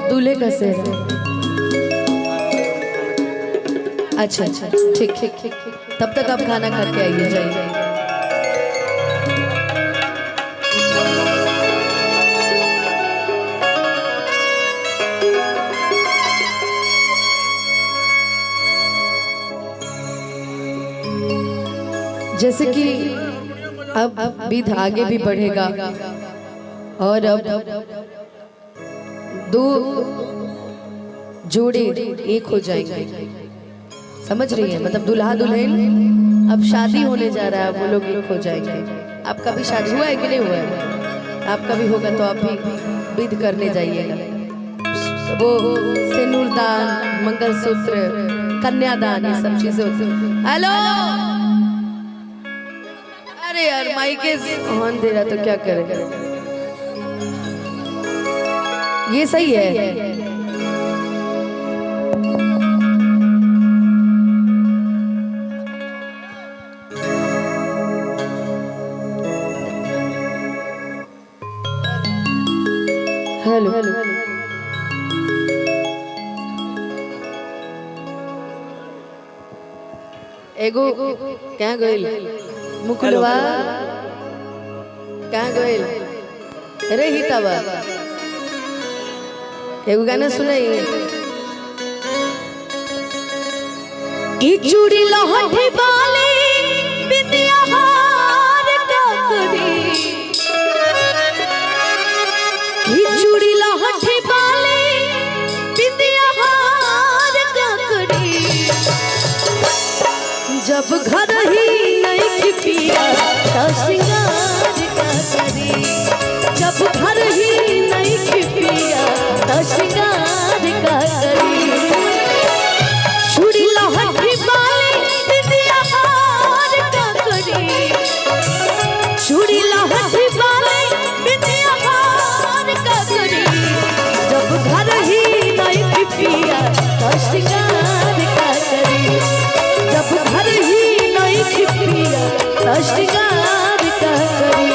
दूल्हे का सेहरा। अच्छा ठीक ठीक, तब तक आप खाना खा के आइए, जाइए। जैसे कि अब विध आगे भी बढ़ेगा और अब दो जोड़े एक हो जाएंगे, समझ रही है? मतलब दूल्हा दुल्हन अब शादी होने जा रहा है, वो लोग एक हो जाएंगे। आपका भी शादी हुआ है कि नहीं हुआ है? आपका भी होगा तो आप भी विध करने जाइएगा। वो सिंदूरदान, मंगलसूत्र, कन्यादान, ये सब चीजें होती हैं। हेलो, अरे यार माइक ऑन दे रहा तो क्या करें? ये सही है। हेलो, एगो क्या गइल मुकुलवा, क्या गइल रे हितवा, एगो गाना सुनाई। ई चूड़ी लहठी वाली बिंदिया हार काकड़ी, ई चूड़ी लहठी वाली बिंदिया हार काकड़ी, जब घर ही नहीं पिया तो श्रृंगार का करी, जब घर ही नहीं पिया तो श्रृंगार का करी। चूड़ी लहठी वाली बिंदिया हार का करी, चूड़ी लहठी वाली बिंदिया हार का करी, जब घर ही नहीं पिया तो श्रृंगार का करी, जब घर ही नहीं पिया तो श्रृंगार का करी।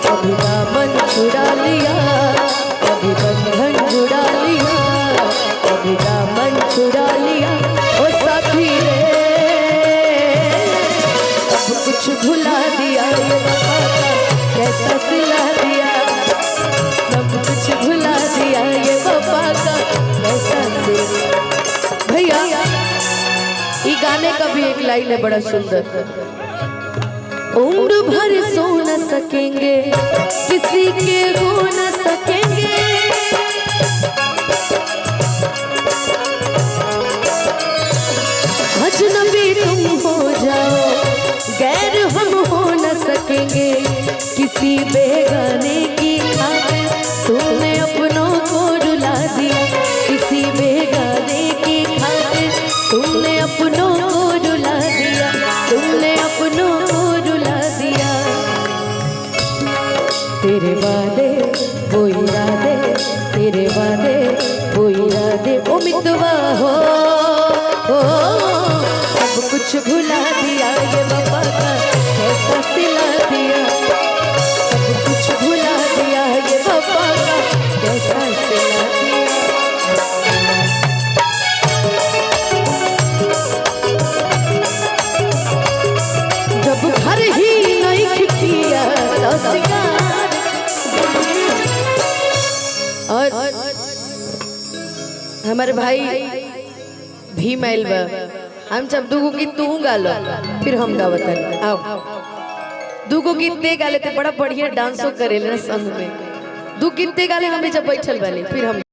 कभी दामन छुड़ा लिया, कभी बंधन जुड़ा लिया, कभी दामन छुड़ा लिया ओ साथी रे, सब कुछ भुला दिया ये वफा का कैसा सिला दिया, सब कुछ भुला दिया ये वफा का कैसा सिला। भैया ये गाने का भी एक लाइन है बड़ा सुंदर। उम्र भर सो न सकेंगे किसी के हो न सकेंगे, अजनबी तुम हो जाओ गैर हम हो न सकेंगे, किसी बेगाने की खातिर तुमने अपनों को रुला दिया, किसी बेगाने की खातिर तुमने अपनों को रुला दिया, तुमने अपनों को रुला दिया। तेरे वादे वो इरादे, तेरे वादे वो इरादे, ओ मितवा हो सब कुछ भुला दिया ये वफा का कैसा सिला दिया, सब कुछ भुला दिया ये वफा का कैसा सिला दिया। जब घर ही नहीं पिया तो श्रृंगार। और हमारे भाई भीम आइल बा, हम जब दूगो गीत तू गालो फिर हम गावतन। आओ दूगो गीत दे गाले ते बड़ा बढ़िया डांसो करेले संग में, दू गीत दे गाले हमें जब बैठल वाले फिर हम